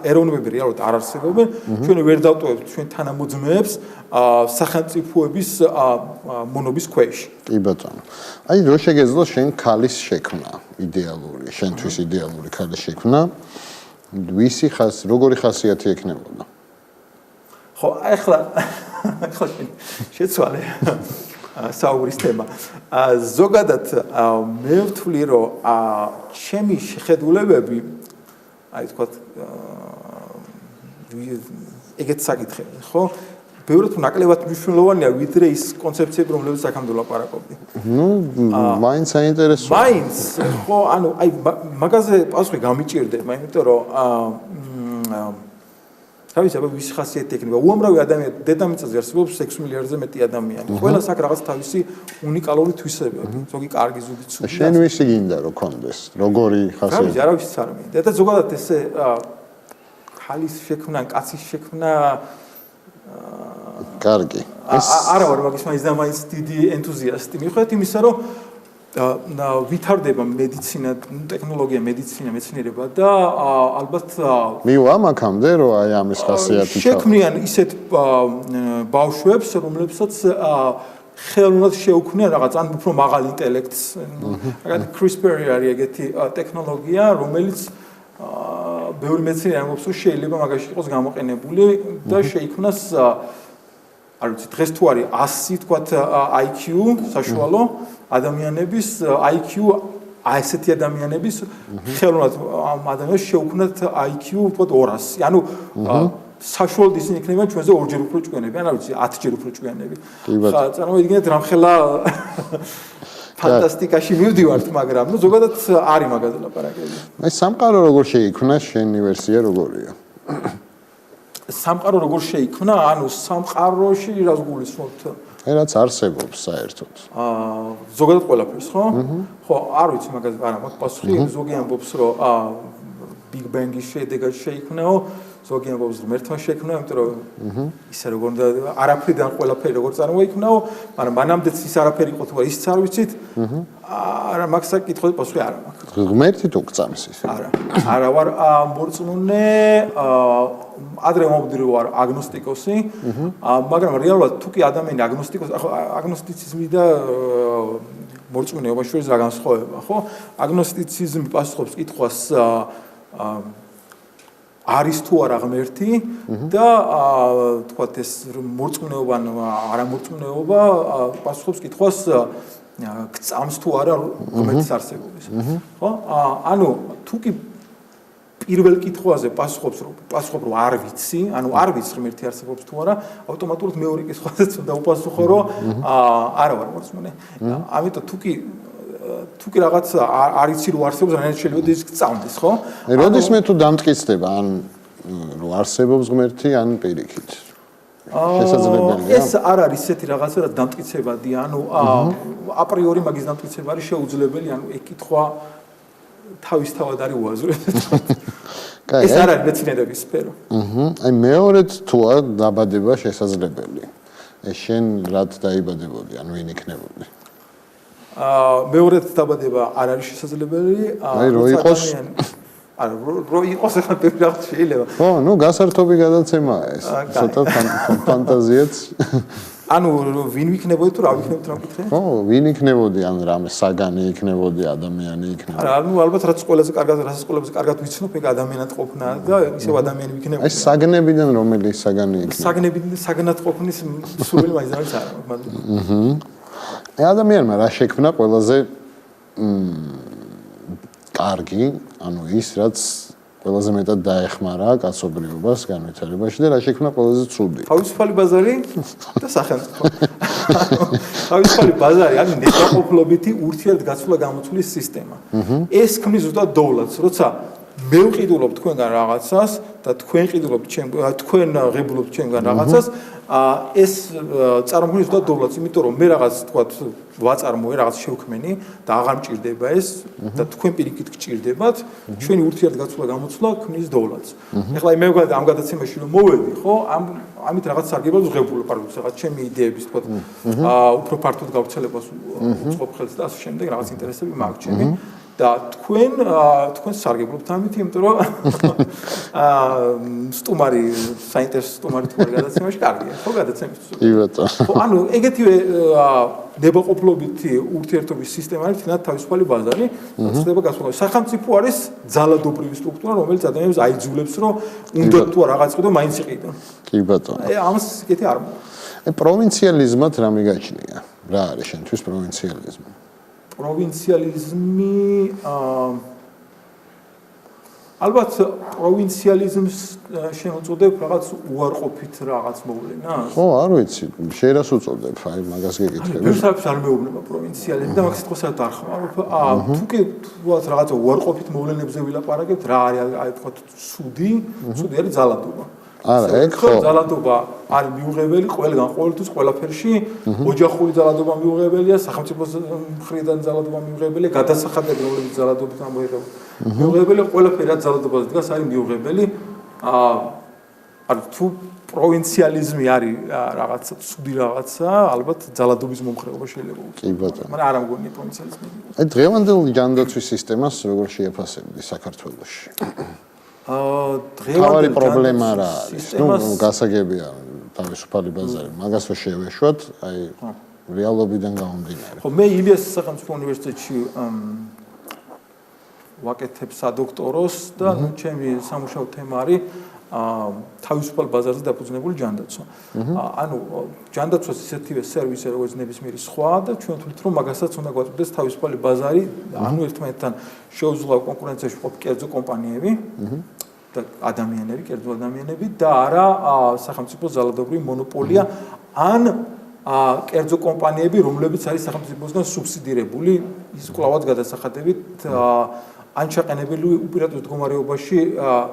ეროვნებები რეალურად არ არსებობენ ჩვენ ვერ დავტოვებთ ჩვენ თანამოძმეებს სახელმწიფოების მონობის ქვეშ კი ბატონო აი რო შეგეძლო შენ ქალის შექმნა იდეალური შენთვის იდეალური ქალის შექმნა როგორი ხასიათი ექნებოდა ხო ახლა შეცვალე საუბრის თემა ზოგადად მე ვთვლი რომ ჩემი შეხედულებები აი თქვათ ეგეთ საკითხებზე ხო ბევრად ნაკლებად მნიშვნელოვანია ვიდრე ის კონცეფციები რომლებიც აქამდე ვლაპარაკობდი. მაინც საინტერესოა. მაინც ხო ანუ აი მაგაზე პასუხი გამიჭირდება, იმიტომ რომ თავისებურად ვის ხასიათი ექნება. უამრავი ადამიანი დედამიწაზე არსებობს 6 მილიარდზე მეტი ადამიანი. ყველას აქვს რაღაც თავისი უნიკალური თვისებები. ზოგი კარგი, ზოგი ცუდი. შენ ვისი გინდა რომ კონდეს? როგორი ხასიათი? არავის არ მინდა. და ზოგადად ესე ხალის შექმნა, კაცის შექმნა კარგი. არა ვარ მაგის მაინც დიდი ენთუზიასტი. მიუხედავად იმისა, რომ ვითარდება მედიცინა, ტექნოლოგია, მედიცინა, მეცნიერება და ალბათ მივა მაგამდე რომ აი ამის ხასიათი შექმნიან ისეთ ბავშვებს, რომლებსაც ხელოვნურად შეუქმნიან რაღაც ან უფრო მაღალ ინტელექტს. რაღაც CRISPR არის ეგეთი ტექნოლოგია, რომელიც ბევრი მეცნიერი ამბობს, რომ შეიძლება მაგაში იყოს გამოყენებული და შეიქმნას არ ვიცი, დღეს თუ არის 100 თქვათ IQ საშუალო ადამიანების IQ ასეთი ადამიანების ხელოვნად ადამიანებს შეუქმნათ IQ თქვათ 200. ანუ საშუალოდ ისინი იქნება ჩვენზე 2-ჯერ უფრო ჭკვიანები, ან არ ვიცი 10-ჯერ უფრო ჭკვიანები. ხა წარმოიდგინეთ რამხელა ფანტასტიკაში მივდივართ, მაგრამ ნუ ზოგადად არის მაგაზე ლაპარაკები. აი სამყარო როგორ შეიქმნა, შენი ვერსია როგორია? სამყარო როგორ შეიქმნა? ანუ სამყაროში რას გულისხმობთ? რაც არსებობს საერთოდ. ზოგადად ყველაფერს, ხო? ხო, არ ვიცი მაგაზე არა მაქვს პასუხი. ზოგი ამბობს, რომ Big Bang-ის შედეგად შეიქმნაო, ზოგი ამბობს, რომ ერთმა შეიქმნა, იმიტომ რომ ისე როგორ უნდა არაფრიდან ყველაფერი როგორ წარმოიქმნაო, მაგრამ მანამდეც ის არაფერი იყო თუ არა, ისიც არ ვიცით. არა მაქვს საკითხი პასუხი არა მაქვს. ღმერთით უგწამს ის. არა ვარ მორწმუნე, ადრე მომდირო ვარ აგნოსტიკოსი, მაგრამ რეალურად თუ კი ადამიანი აგნოსტიკოსი, აგნოსტიციზმი და მორწმუნეობა შორის რა განსხვავება, ხო? აგნოსტიციზმი პასუხობს კითხვას არის თუ არა ღმერთი და თქვათ ეს მორწმუნეობა ან არამორწმუნეობა პასუხობს კითხვას გწამს თუ არა ღმერთის არსებობის. ხო? ანუ თუ კი პირველ კითხვაზე პასუხობ რომ არ ვიცი, ანუ არ ვიცი ღმერთი არსებობს თუ არა, ავტომატურად მეორე კითხვაზეც უნდა უპასუხო რომ არა ვარ მორწმუნე. ამიტომ თუ კი რაღაც არ იცი რომ არსებობს, რანაირად შეიძლება ის გწამდეს, ხო? როდისმე თუ დამტკიცდება, ან რომ არსებობს ღმერთი, ან პირიქით. შესაძლებელია. ეს არ არის ისეთი რაღაცა, რაც დამტკიცებადი, ანუ აპრიორი მაგის დამტკიცება არის შეუძლებელი, ანუ ეგ კითხვა თავისთავად არის უაზრესი. ეს არ არის მეცნიერების სფერო. აი მეორედ თუა დაბადება შესაძლებელი. შენ რაც დაიბადებოდი, ან ვინ იქნებოდი? მეორედ დაბადება არ არის შესაძლებელი. აი რო იყოს არა რო იყოს ახლა ბევრი რაღაც შეიძლება. ხო, ნუ გასართობი გადაცემაა ეს. ცოტა ფანტაზიაც. ანუ ვინ ვიქნებოდი თუ რა ვიქნებოდი რა მკითხე? ხო, ვინ იქნებოდი, ან რამე საგანი იქნებოდი, ადამიანი იქნებოდი. არა, ანუ ალბათ რაც ყველაზე კარგად ვიცნობ, ეგ ადამიანად ყოფნა და ისევ ადამიანი ვიქნებოდი. აი საგნებიდან რომელი საგანი იქნება? საგნებიდან საგნად ყოფნის სურვილი მაინც არ მაქვს. აი ადამიანმა რა შექმნა ყველაზე კარგი, ანუ ის რაც ყველაზე მეტად დაეხმარა კაცობრიობას განვითარებაში და რა შექმნა ყველაზე ცუდი. თავისუფალი ბაზარი და სახელმწიფო. თავისუფალი ბაზარი არის ნებაყოფლობითი ურთიერთგაცვლა-გამოთვლის სისტემა. ეს ქმნის ზუსტად დოვლადს, როცა მე ვყიდულობ თქვენგან რაღაცას და თქვენ ყიდულობთ თქვენ ღებულობთ ჩემგან რაღაცას ეს წარმოგვიდგენს და დოვლაც, იმიტომ რომ მე რაღაც თქვათ ვაწარმოე, რაღაც შევქმენი და აღარ მჭირდება ეს და თქვენ პირიქით გჭირდებათ, ჩვენი ურთიერთგაცვლა გამოცვლა ქმნის დოვლაც. ეხლა მე ვგადე ამ გადაცემაში რომ მოვედი, ხო? ამით რაღაც სარგებლობს ღებულობ, რაღაც ჩემი იდეების თქვათ უფრო ფართოდ გავრცელებას უწყობ ხელს და ასე შემდეგ რაღაც ინტერესები მაქვს ჩემი. და თქვენ სარგებლობთ ამით, იმიტომ რომ სტუმარი საინტერესო სტუმარი თქვენ გადაცემაში კარგია, ხო გადაცემის. კი ბატონო. ხო, ანუ ეგეთივე ნებაყოფლობითი ურთიერთობის სისტემა არის თუნდაც თავისუფალი ბაზარი, ხდება გასვლა. სახელმწიფო არის ძალადობრივი სტრუქტურა, რომელიც ადამიანებს აიძულებს, რომ უნდა თუ რაღაც ყიდო, მაინც იყიდონ. კი ბატონო. ამას ეგეთი არ მოვა. პროვინციალიზმად რა მიგაჩნია? რა არის შენთვის პროვინციალიზმი? პროვინციალიზმი ალბათ პროვინციალიზმს შემოწოდებ რაღაც უარყოფით რაღაც მოვლენას. ხო, არ ვიცი, შეიძლება უწოდებ, აი მაგას გეკითხები. ვერცერთს არ მეუბნება პროვინციალიზმი და მაგ სიტყვასაც არ ხმარობ. თუ კი რაღაც უარყოფით მოვლენებზე ვილაპარაკებთ, რა არის თქვა ცუდი არის ძალადობა. არა, ეგ ხო. ძალადობა არის მიუღებელი ყველგან, ყოველთვის ყველაფერში. ოჯახური ძალადობა მიუღებელია, სახელმწიფოს მხრიდან ძალადობა მიუღებელია, გადასახადები რომლებიც ძალადობით ამოიღება. მიუღებელი ყველაფერი რაც ძალადობაზე დგას არის მიუღებელი. თუ პროვინციალიზმი არის რაღაცა ცუდი რაღაცა, ალბათ ძალადობის მომხრეობა შეიძლება უწოდოს. კი ბატონო. მაგრამ არ ამგონია პროვინციალიზმი. აი დღევანდელ ჯანდაცვის სისტემას როგორ შეაფასებდი საქართველოში? დღევანდელი პრობლემა რა არის? ნუ გასაგებია თავისუფალი ბაზარი, მაგას რო შევეშვათ, აი რეალობიდან გამომდინარე. ხო, მე ილიას სახელმწიფო უნივერსიტეტში ვაკეთებ სადოქტოროს და ჩემი სამუშაო თემა არის თავისუფალ ბაზარზე დაფუძნებული ჯანდაცვა. ანუ ჯანდაცვას ისეთივე სერვისი როგორც ნებისმიერი სხვა და ჩვენ ვთვლით რომ მაგასაც უნდა გვაწყვეტდეს თავისუფალი ბაზარი, ანუ ერთმანეთთან შეუძლია კონკურენციაში ყოფ კერძო კომპანიები და ადამიანები, კერძო ადამიანები და არა სახელმწიფო ძალადობრივი მონოპოლია ან კერძო კომპანიები, რომლებიც არის სახელმწიფოსგან სუბსიდირებული, ის კვლავაც გადასახადებით ან ჩაყენებელი უპირატეს მდგომარეობაში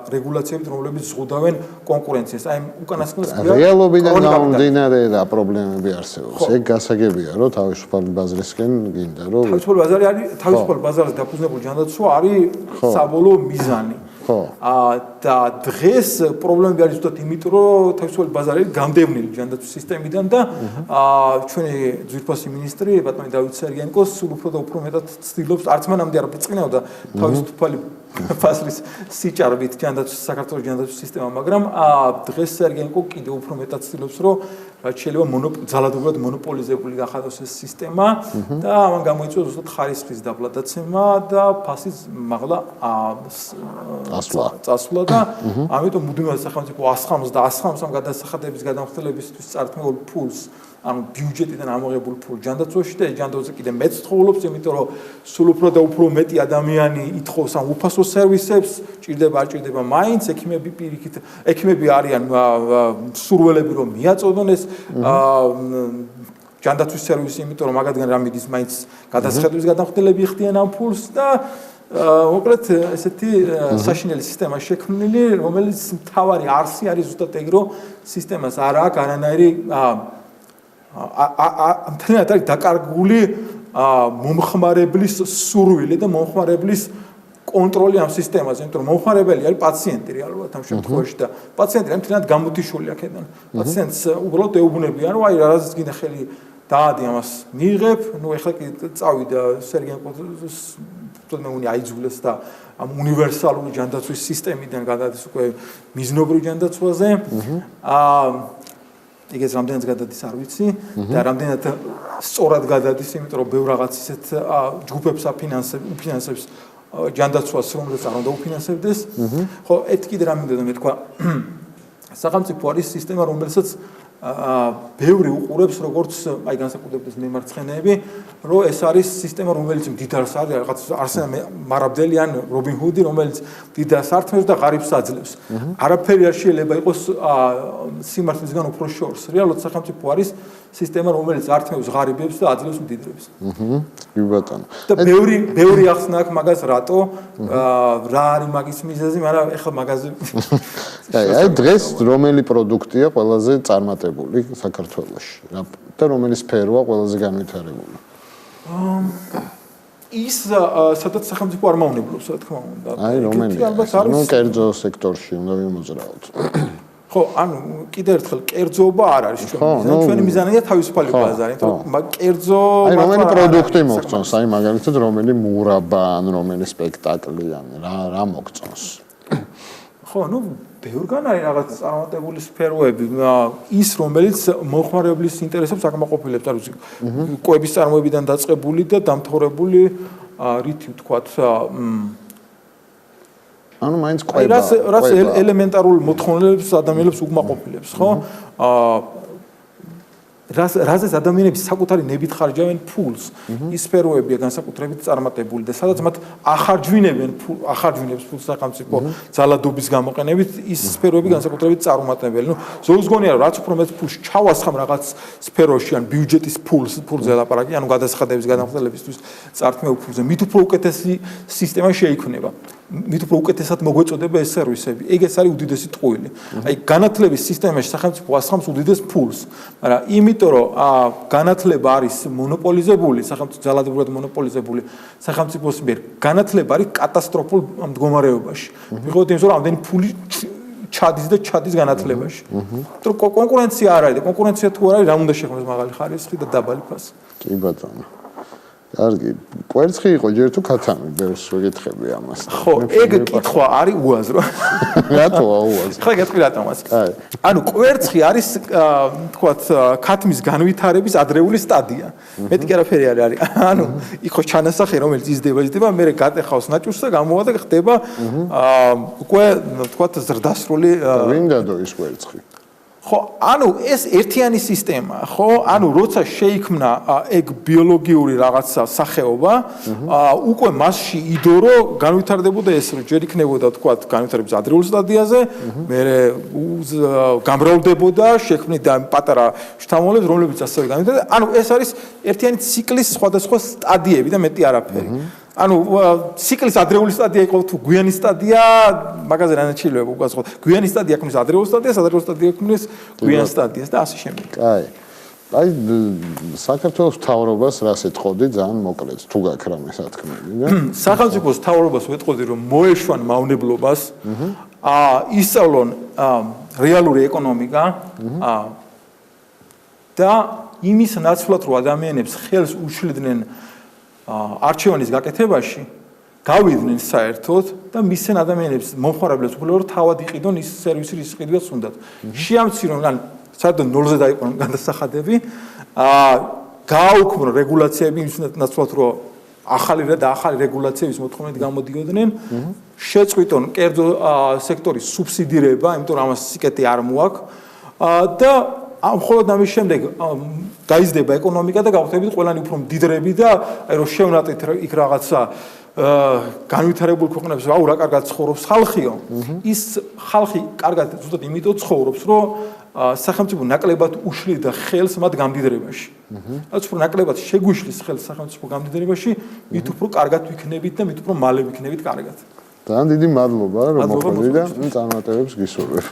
რეგულაციებით, რომლებიც ზღუდავენ კონკურენციას. აი უკანასკნელს რეალობიდან გამომდინარე რა პრობლემები არსებობს. ეგ გასაგებია, რომ თავისუფალი ბაზრისკენ გინდა, რომ თავისუფალი ბაზარი არის, თავისუფალ ბაზარზე დაფუძნებული ჯანდაცვა არის საბოლოო მიზანი. ხო. და დღეს პრობლემები არის ზუსტად იმიტომ, რომ თავისუფალი ბაზარი გამდევნილი ჯანდაცვის სისტემიდან და ჩვენი ძვირფასი მინისტრი ბატონი დავით სერგენკო სულ უფრო და უფრო მეტად ცდილობს, არც მანამდე არ ბრწყინავდა თავისუფალი ბაზრის სიჭარბით ჯანდაცვის საქართველოს ჯანდაცვის სისტემა, მაგრამ დღეს სერგენკო კიდევ უფრო მეტად ცდილობს, რომ რაც შეიძლება ძალადობრივად მონოპოლიზებული გახადოს ეს სისტემა და ამან გამოიწვია ზუსტად ხარისხის დაბლადაცემა და ფასის მაღლა წასვლა და ამიტომ მუდმივად სახელმწიფო ასხამს ამ გადასახადების გადამხდელებისთვის წართმეულ ფულს, ანუ ბიუჯეტიდან ამოღებულ ფულს ჯანდაცვაში და ეს ჯანდაცვაზე კიდე მეც ცხოვრობს, იმიტომ რომ სულ უფრო და უფრო მეტი ადამიანი ითხოვს ამ უფასო სერვისებს, ჭირდება არ ჭირდება მაინც ექიმები პირიქით, ექიმები არიან სურველები რომ მიაწოდონ ეს ჯანდაცვის სერვისი, იმიტომ რომ მაგათგან რა მიდის მაინც გადასახადების გადამხდელები იხდიან ამ ფულს და მოკლედ ესეთი საშინელი სისტემა შექმნილი, რომელიც მთავარი არსი არის ზუსტად ეგ, რომ სისტემას არ აქვს არანაირი მთლიანად არის დაკარგული მომხმარებლის სურვილი და მომხმარებლის კონტროლი ამ სისტემაზე, იმიტომ რომ მომხმარებელი არის პაციენტი რეალურად ამ შემთხვევაში და პაციენტი არის მთლიანად გამოტიშული აქედან. პაციენტს უბრალოდ ეუბნებიან, რომ აი რაზეც გინდა ხელი დაადი ამას მიიღებ, ნუ ეხლა კი წავიდა სერგენკოს თუნდაც უნი აიძულეს და ამ უნივერსალური ჯანდაცვის სისტემიდან გადადის უკვე მიზნობრივ ჯანდაცვაზე. ეგეც რამდენად გადადის არ ვიცი და რამდენად სწორად გადადის, იმიტომ რომ ბევრ რაღაც ისეთ ჯგუფებს აფინანსებს ჯანდაცვას, რომელსაც არ უნდა უფინანსებდეს. ხო, ერთ კიდე რა მინდოდა მე თქვა. სახელმწიფო არის სისტემა, რომელსაც ბევრი უყურებს როგორც აი განსაკუთრებით მემარცხენეები, რომ ეს არის სისტემა, რომელიც მდიდარს არის, რაღაც არსენ მარაბდელი ან რობინ ჰუდი, რომელიც მდიდარს ართმევს და ღარიბს აძლევს. არაფერი არ შეიძლება იყოს სიმართლისგან უფრო შორს. რეალურად სახელმწიფო არის სისტემა, რომელიც ართმევს ღარიბებს და აძლევს მდიდრებს. კი ბატონო. და ბევრი ახსნა აქვს მაგას რატო, რა არის მაგის მიზეზი, მაგრამ ეხლა მაგაზე აი დღეს რომელი პროდუქტია ყველაზე წარმატებული საქართველოში და რომელი სფეროა ყველაზე განვითარებული? ის სადაც სახელმწიფო არ მავნებლობს, რა თქმა უნდა. აი რომელი? ნუ კერძო სექტორში უნდა ვიმოძრაოთ. ხო, ანუ კიდევ ერთხელ კერძოობა არ არის ჩვენი მიზანია თავისუფალი ბაზარი, მაგრამ კერძო აი რომელი პროდუქტი მოგწონს, აი მაგალითად რომელი მურაბა ან რომელი სპექტაკლი ან რა მოგწონს? ხო, ნუ ბევრგან არის რაღაც წარმატებული სფეროები, ის რომელიც მომხმარებლის ინტერესებს აკმაყოფილებს, არის კვების წარმოებიდან დაწყებული და დამთავრებული რითი ვთქვათ, ანუ მაინც კვება. რაც ელემენტარულ მოთხოვნილებს ადამიანებს უკმაყოფილებს, ხო? რაზეც ადამიანები საკუთარი ნებით ხარჯავენ ფულს, ის სფეროებია განსაკუთრებით წარმატებული და სადაც მათ ახარჯვინებს ფულს სახელმწიფო ძალადობის გამოყენებით, ის სფეროები განსაკუთრებით წარუმატებელი. ნუ ზოგს გონია რომ რაც უფრო მეტ ფულს ჩავასხამ რაღაც სფეროში ან ბიუჯეტის ფულზე ლაპარაკი, ანუ გადასახადების განახორციელებისთვის წართმევ ფულზე, მით უფრო უკეთესი სისტემა შეიქმნება. მით უფრო უკეთესად მოგვეწოდება ეს სერვისები. ეგ ეს არის უდიდესი ტყუილი. აი განათლების სისტემაში სახელმწიფო ასხამს უდიდეს ფულს, მაგრამ იმიტომ რომ განათლება არის მონოპოლიზებული, სახელმწიფო ძალადობრივად მონოპოლიზებული სახელმწიფოს მიერ, განათლება არის კატასტროფულ მდგომარეობაში. მიუხედავად იმისა, რომ ამდენი ფული ჩადის განათლებაში. იმიტომ რომ კონკურენცია არ არის და კონკურენცია თუ არ არის, რა უნდა შექმნას მაღალი ხარისხი და დაბალი ფასი. კი ბატონო. კარგი, კვერცხი იყო ჯერ თუ ქათამი, ბევრს ვეკითხები ამას. ხო, ეგ კითხვა არის უაზრო. რატოა უაზრო? ხა გეტყვი რატომაც. ანუ კვერცხი არის, თქვათ, ქათმის განვითარების ადრეული სტადია. მეტი არაფერი არ არის. ანუ იქ ჩანასახე, რომელიც იზრდება, მე გატეხავს ნაჭურს და გამოვა და ხდება უკვე, თქვათ, ზრდასრული. ვინ დადო ის კვერცხი? ხო, ანუ ეს ერთიანი სისტემაა, ხო? ანუ როცა შეიქმნა ეგ ბიოლოგიური რაღაცა სახეობა, უკვე მასში იდო რომ განვითარდებოდა ეს, რომ ჯერ იქნებოდა თქვათ განვითარების ადრეულ სტადიაზე, მერე გამრავლდებოდა, შექმნიდა პატარა შთამომავლებს, რომლებიც ასევე განვითარდება. ანუ ეს არის ერთიანი ციკლის სხვადასხვა სტადიები და მეტი არაფერი. ანუ ციკლის ადრეული სტადია იყო თუ გვიანი სტადია, მაგაზე რანაც შეიძლება უგასხოთ. გვიანი სტადია ქმნის ადრეულ სტადიას, ადრეულ სტადია ქმნის გვიან სტადიას და ასე შემდეგ. კაი. აი საქართველოს მთავრობას რას ეთყოდი ძალიან მოკლედ, თუ გაქვს რამე სათქმელი და სახელმწიფოს მთავრობას ვეთყოდი რომ მოეშვან მავნებლობას, ისწავლონ რეალური ეკონომიკა და იმის ნაცვლად რომ ადამიანებს ხელს უშლიდნენ არჩევანის გაკეთებაში გავიდნენ საერთოდ და მისცენ ადამიანებს მომხმარებლებს უბრალოდ თავად იყიდონ ის სერვისი რის ყიდვას უნდათ. შეამცირონ ან საერთოდ ნოლზე დაიყვანონ გადასახადები, გააუქმრონ რეგულაციები იმის ნაცვლად რომ ახალი რეგულაციების მოთხოვნით გამოდიოდნენ, შეწყვიტონ კერძო სექტორის სუბსიდირება, იმიტომ რომ ამას სიკეთე არ მოაქვს და მხოლოდ ამის შემდეგ გაიზრდება ეკონომიკა და გავხდებით ყველანი უფრო მდიდრები და აი რომ შევნატეთ იქ რაღაცა განვითარებულ ქვეყნებში აუ რა კარგად ცხოვრობს ხალხიო ის ხალხი კარგად ზუსტად იმიტომ ცხოვრობს რომ სახელმწიფო ნაკლებად უშლიდა ხელს მათ გამდიდრებაში რაც უფრო ნაკლებად შეგვიშლის ხელს სახელმწიფო გამდიდრებაში მით უფრო კარგად ვიქნებით და მით უფრო მალე ვიქნებით კარგად ძალიან დიდი მადლობა რომ მოხვედრით და წარმატებებს გისურვებ.